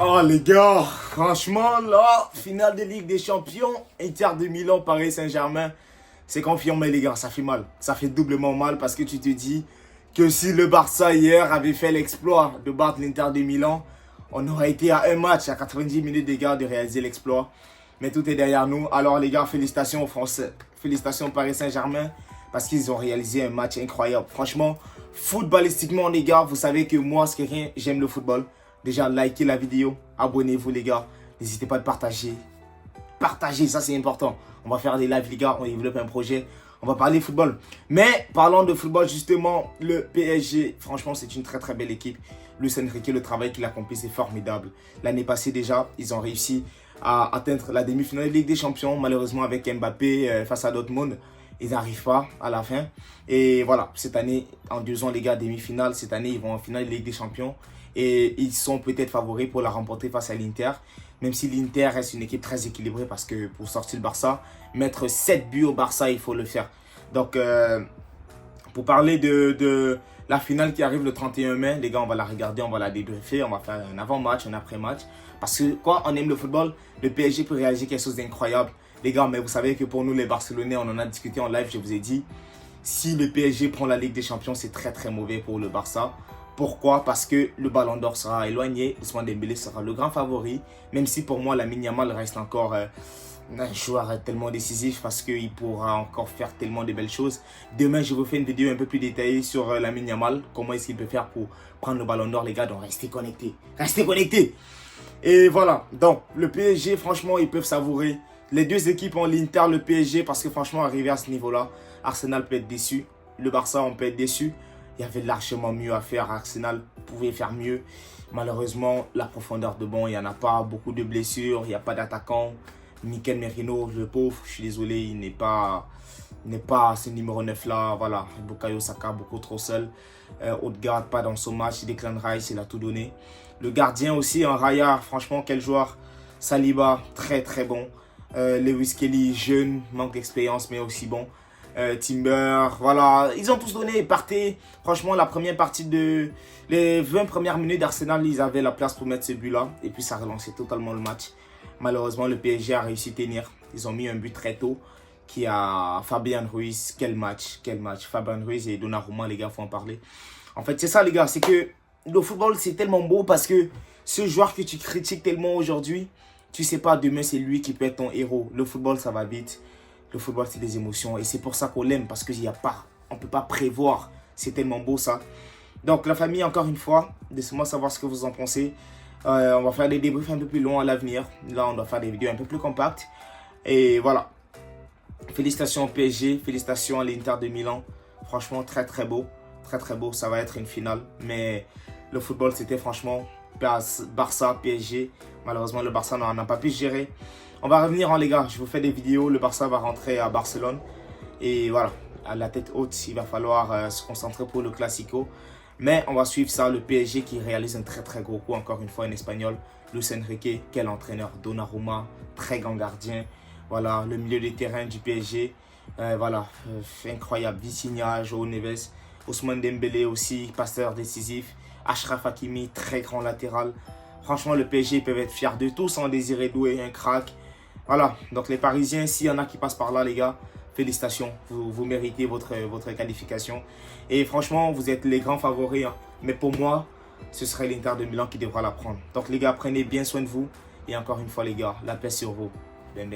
Oh les gars, franchement là, finale de Ligue des Champions, Inter de Milan, Paris Saint-Germain, c'est confirmé les gars, ça fait mal. Ça fait doublement mal parce que tu te dis que si le Barça hier avait fait l'exploit de battre l'Inter de Milan, on aurait été à un match, à 90 minutes les gars de réaliser l'exploit. Mais tout est derrière nous. Alors les gars, félicitations aux Français, félicitations au Paris Saint-Germain parce qu'ils ont réalisé un match incroyable. Franchement, footballistiquement les gars, vous savez que moi, ce qui est rien, j'aime le football. Déjà, likez la vidéo, abonnez-vous les gars. N'hésitez pas à partager. Partagez, ça c'est important. On va faire des lives les gars, on développe un projet. On va parler football. Mais parlant de football justement, le PSG, franchement c'est une très très belle équipe. Luis Enrique, le travail qu'il a accompli c'est formidable. L'année passée déjà, ils ont réussi à atteindre la demi-finale de Ligue des Champions. Malheureusement avec Mbappé face à Dortmund, ils n'arrivent pas à la fin. Et voilà, cette année, en 2 ans les gars, demi-finale. Cette année, ils vont en finale de Ligue des Champions. Et ils sont peut-être favoris pour la remporter face à l'Inter. Même si l'Inter reste une équipe très équilibrée parce que pour sortir le Barça, mettre 7 buts au Barça, il faut le faire. Donc, pour parler de la finale qui arrive le 31 mai, les gars, on va la regarder, on va la débriefer, on va faire un avant-match, un après-match. Parce que quoi, on aime le football, le PSG peut réaliser quelque chose d'incroyable. Les gars, mais vous savez que pour nous les Barcelonais, on en a discuté en live, je vous ai dit, si le PSG prend la Ligue des Champions, c'est très très mauvais pour le Barça. Pourquoi? Parce que le Ballon d'Or sera éloigné, Ousmane Dembélé sera le grand favori. Même si pour moi, Lamine Yamal reste encore un joueur tellement décisif parce qu'il pourra encore faire tellement de belles choses. Demain, je vous fais une vidéo un peu plus détaillée sur Lamine Yamal. Comment est-ce qu'il peut faire pour prendre le Ballon d'Or, les gars. Donc restez connectés. Restez connectés. Et voilà. Donc le PSG, franchement, ils peuvent savourer. Les deux équipes ont l'Inter, le PSG, parce que franchement, arrivé à ce niveau-là, Arsenal peut être déçu. Le Barça, on peut être déçu. Il y avait largement mieux à faire. Arsenal pouvait faire mieux. Malheureusement, la profondeur de banc, il n'y en a pas. Beaucoup de blessures. Il n'y a pas d'attaquant. Mikel Merino, le pauvre, je suis désolé, il n'est pas ce numéro 9 là. Voilà, Bukayo Saka, beaucoup trop seul. Odegaard, pas dans son match. Declan Rice, il a tout donné. Le gardien aussi, un Raya, franchement, quel joueur. Saliba, très très bon. Lewis Kelly, jeune, manque d'expérience, mais aussi bon. Timber, voilà, ils ont tous donné, partez. Franchement, la première partie de les 20 premières minutes d'Arsenal, ils avaient la place pour mettre ce but-là. Et puis ça relançait totalement le match. Malheureusement, le PSG a réussi à tenir. Ils ont mis un but très tôt qui a Fabian Ruiz. Quel match, quel match. Fabian Ruiz et Donnarumma, les gars, faut en parler. En fait, c'est ça, les gars, c'est que le football, c'est tellement beau parce que ce joueur que tu critiques tellement aujourd'hui, tu sais pas, demain, c'est lui qui peut être ton héros. Le football, ça va vite. Le football, c'est des émotions. Et c'est pour ça qu'on l'aime. Parce qu'on ne peut pas prévoir. C'est tellement beau, ça. Donc, la famille, encore une fois, laissez-moi savoir ce que vous en pensez. On va faire des débriefs un peu plus longs à l'avenir. Là, on doit faire des vidéos un peu plus compactes. Et voilà. Félicitations au PSG. Félicitations à l'Inter de Milan. Franchement, très, très beau. Très, très beau. Ça va être une finale. Mais le football, c'était franchement Barça, PSG. Malheureusement, le Barça n'a pas pu se gérer. On va revenir, les gars, je vous fais des vidéos. Le Barça va rentrer à Barcelone. Et voilà, à la tête haute, il va falloir se concentrer pour le Classico. Mais on va suivre ça, le PSG qui réalise un très très gros coup, encore une fois, en espagnol. Luis Enrique, quel entraîneur. Donnarumma, très grand gardien. Voilà, le milieu de terrain du PSG. Voilà, incroyable. Vitinha, João Neves. Ousmane Dembélé aussi, passeur décisif. Achraf Hakimi, très grand latéral. Franchement, le PSG, ils peuvent être fiers de tous. Sans Désiré Doué, un crack. Voilà, donc les Parisiens, s'il y en a qui passent par là, les gars, félicitations. Vous méritez votre qualification. Et franchement, vous êtes les grands favoris. Hein. Mais pour moi, ce serait l'Inter de Milan qui devra la prendre. Donc les gars, prenez bien soin de vous. Et encore une fois, les gars, la paix sur vous. Ben,